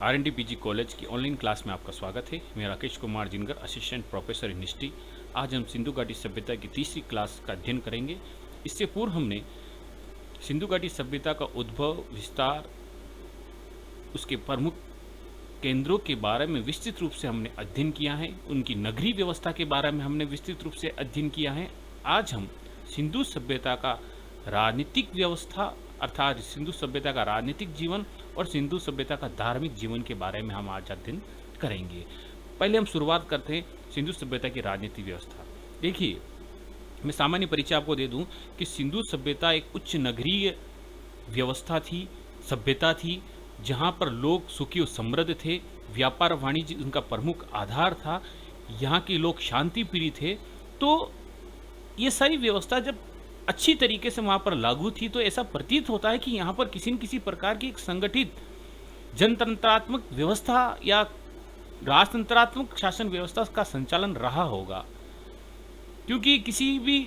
आर.एन.डी. PG college की online class में आपका स्वागत है। मैं राकेश कुमार जिनकर, असिस्टेंट प्रोफेसर इन हिस्ट्री। आज हम सिंधु घाटी सभ्यता की तीसरी क्लास का अध्ययन करेंगे। इससे पूर्व हमने सिंधु घाटी सभ्यता का उद्भव, विस्तार, उसके प्रमुख केंद्रों के बारे में विस्तृत रूप से हमने अध्ययन किया है। उनकी नगरीय व्यवस्था के बारे में हमने विस्तृत रूप से अध्ययन किया है। आज हम सिंधु सभ्यता का राजनीतिक व्यवस्था अर्थात सिंधु सभ्यता का राजनीतिक जीवन और सिंधु सभ्यता का धार्मिक जीवन के बारे में हम आज अध्ययन करेंगे। पहले हम शुरुआत करते हैं सिंधु सभ्यता की राजनीतिक व्यवस्था। देखिए, मैं सामान्य परिचय आपको दे दूं कि सिंधु सभ्यता एक उच्च नगरीय व्यवस्था थी, सभ्यता थी, जहां पर लोग सुखी और समृद्ध थे। व्यापार वाणिज्य उनका प्रमुख आधार था। यहाँ के लोग शांति प्रिय थे। तो ये सारी व्यवस्था जब अच्छी तरीके से वहाँ पर लागू थी तो ऐसा प्रतीत होता है कि यहाँ पर किसी न किसी प्रकार की एक संगठित जनतंत्रात्मक व्यवस्था या राजतंत्रात्मक शासन व्यवस्था का संचालन रहा होगा, क्योंकि किसी भी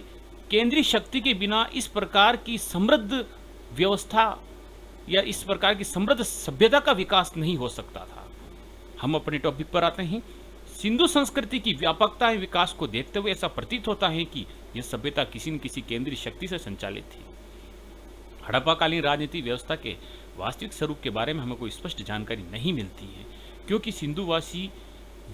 केंद्रीय शक्ति के बिना इस प्रकार की समृद्ध व्यवस्था या इस प्रकार की समृद्ध सभ्यता का विकास नहीं हो सकता था। हम अपने टॉपिक पर आते हैं। सिंधु संस्कृति की व्यापकता एवं विकास को देखते हुए ऐसा प्रतीत होता है कि यह सभ्यता किसी न किसी केंद्रीय शक्ति से संचालित थी। हड़प्पाकालीन राजनीतिक व्यवस्था के वास्तविक स्वरूप के बारे में हमें कोई स्पष्ट जानकारी नहीं मिलती है, क्योंकि सिंधुवासी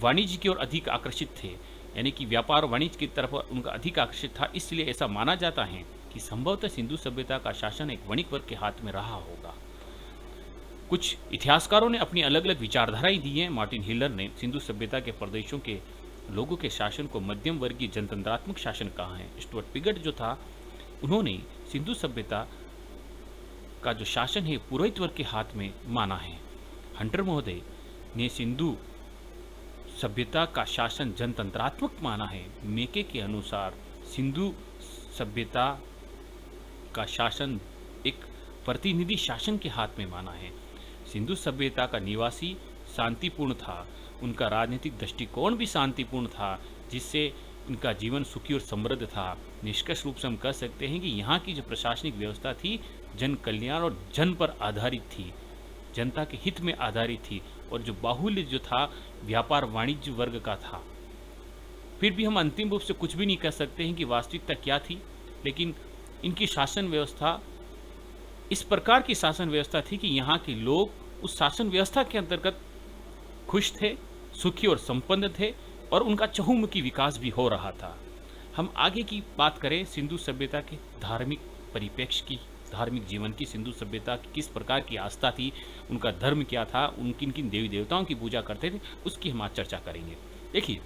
वाणिज्य की ओर अधिक आकर्षित थे, यानी कि व्यापार वाणिज्य की तरफ उनका अधिक आकर्षित था। इसलिए ऐसा माना जाता है कि संभवतः सिंधु सभ्यता का शासन एक वणिक वर्ग के हाथ में रहा होगा। कुछ इतिहासकारों ने अपनी अलग अलग विचारधाराएं दी हैं। मार्टिन हिलर ने सिंधु सभ्यता के प्रदेशों के लोगों के शासन को मध्यम वर्गीय जनतंत्रात्मक शासन कहा है। स्टुअर्ट पिगट जो था, उन्होंने सिंधु सभ्यता का जो शासन है पुरोहित वर्ग के हाथ में माना है। हंटर महोदय ने सिंधु सभ्यता का शासन जनतंत्रात्मक माना है। मेके के अनुसार सिंधु सभ्यता का शासन एक प्रतिनिधि शासन के हाथ में माना है। सिंधु सभ्यता का निवासी शांतिपूर्ण था, उनका राजनीतिक दृष्टिकोण भी शांतिपूर्ण था, जिससे इनका जीवन सुखी और समृद्ध था। निष्कर्ष रूप से हम कह सकते हैं कि यहाँ की जो प्रशासनिक व्यवस्था थी जन कल्याण और जन पर आधारित थी, जनता के हित में आधारित थी, और जो बाहुल्य जो था व्यापार वाणिज्य वर्ग का था। फिर भी हम अंतिम रूप से कुछ भी नहीं कह सकते हैं कि वास्तविकता क्या थी, लेकिन इनकी शासन व्यवस्था इस प्रकार की शासन व्यवस्था थी कि यहाँ के लोग उस शासन व्यवस्था के अंतर्गत खुश थे, सुखी और संपन्न थे, और उनका चहुमुखी विकास भी हो रहा था। हम आगे की बात करें सिंधु सभ्यता के धार्मिक परिप्रेक्ष्य की, धार्मिक जीवन की। सिंधु सभ्यता की किस प्रकार की आस्था थी, उनका धर्म क्या था, उन किन किन देवी देवताओं की पूजा करते थे, उसकी हम आज चर्चा करेंगे। देखिए,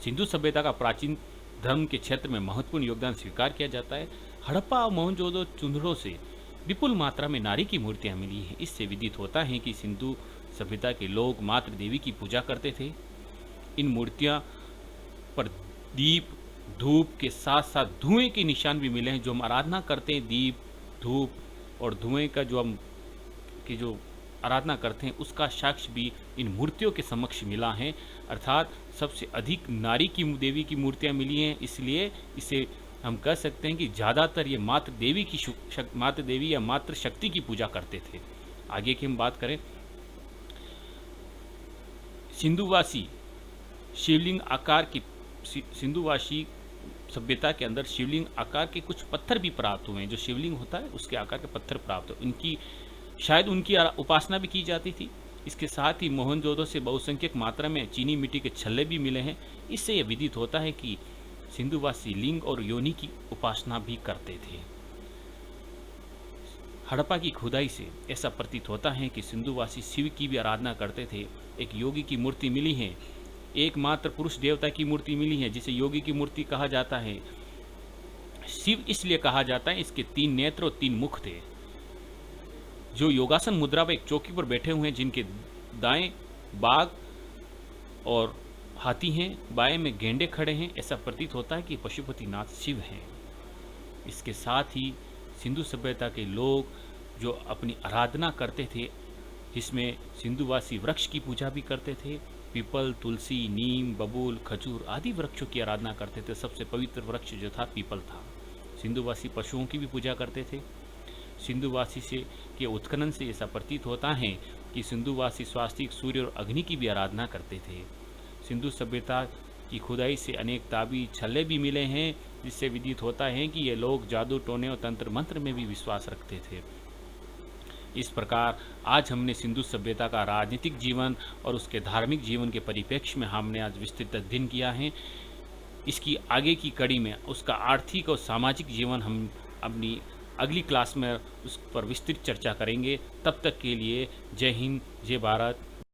सिंधु सभ्यता का प्राचीन धर्म के क्षेत्र में महत्वपूर्ण योगदान स्वीकार किया जाता है। हड़प्पा और मोहनजोदड़ो चुंदड़ों से विपुल मात्रा में नारी की मूर्तियां मिली हैं। इससे विदित होता है कि सिंधु सभ्यता के लोग मातृ देवी की पूजा करते थे। इन मूर्तियां पर दीप धूप के साथ साथ धुएं के निशान भी मिले हैं। जो हम आराधना करते हैं, दीप धूप और धुएं का जो आराधना करते हैं, उसका साक्ष्य भी इन मूर्तियों के समक्ष मिला है। अर्थात सबसे अधिक नारी की देवी की मूर्तियां मिली हैं, इसलिए इसे हम कह सकते हैं कि ज़्यादातर ये मातृ देवी या मातृ शक्ति की पूजा करते थे। आगे की हम बात करें, सिंधुवासी शिवलिंग आकार की सिंधुवासी सभ्यता के अंदर शिवलिंग आकार के कुछ पत्थर भी प्राप्त हुए हैं। जो शिवलिंग होता है उसके आकार के पत्थर प्राप्त हुए, शायद उनकी उपासना भी की जाती थी। इसके साथ ही मोहनजोदड़ो से बहुसंख्यक मात्रा में चीनी मिट्टी के छल्ले भी मिले हैं। इससे यह विदित होता है कि सिंधुवासी लिंग और योनि की उपासना भी करते थे। हड़प्पा की खुदाई से ऐसा प्रतीत होता है कि सिंधुवासी शिव की भी आराधना करते थे। एक योगी की मूर्ति मिली है, एकमात्र पुरुष देवता की मूर्ति मिली है, जिसे योगी की मूर्ति कहा जाता है। शिव इसलिए कहा जाता है, इसके 3 नेत्र और 3 मुख थे, जो योगासन मुद्रा में एक चौकी पर बैठे हुए हैं, जिनके दाएं बाघ और हाथी हैं, बाएं में गेंडे खड़े हैं। ऐसा प्रतीत होता है कि पशुपतिनाथ शिव हैं। इसके साथ ही सिंधु सभ्यता के लोग जो अपनी आराधना करते थे, जिसमें सिंधुवासी वृक्ष की पूजा भी करते थे। पीपल, तुलसी, नीम, बबूल, खजूर आदि वृक्षों की आराधना करते थे। सबसे पवित्र वृक्ष जो था पीपल था। सिंधुवासी पशुओं की भी पूजा करते थे। सिंधुवासी से के उत्खनन से ऐसा प्रतीत होता है कि सिंधुवासी स्वास्तिक, सूर्य और अग्नि की भी आराधना करते थे। सिंधु सभ्यता की खुदाई से अनेक ताबीज छल्ले भी मिले हैं, जिससे विदित होता है कि ये लोग जादू, टोने और तंत्र मंत्र में भी विश्वास रखते थे। इस प्रकार आज हमने सिंधु सभ्यता का राजनीतिक जीवन और उसके धार्मिक जीवन के परिप्रेक्ष्य में हमने आज विस्तृत अध्ययन किया है। इसकी आगे की कड़ी में उसका आर्थिक और सामाजिक जीवन हम अपनी अगली क्लास में उस पर विस्तृत चर्चा करेंगे। तब तक के लिए जय हिंद, जय भारत,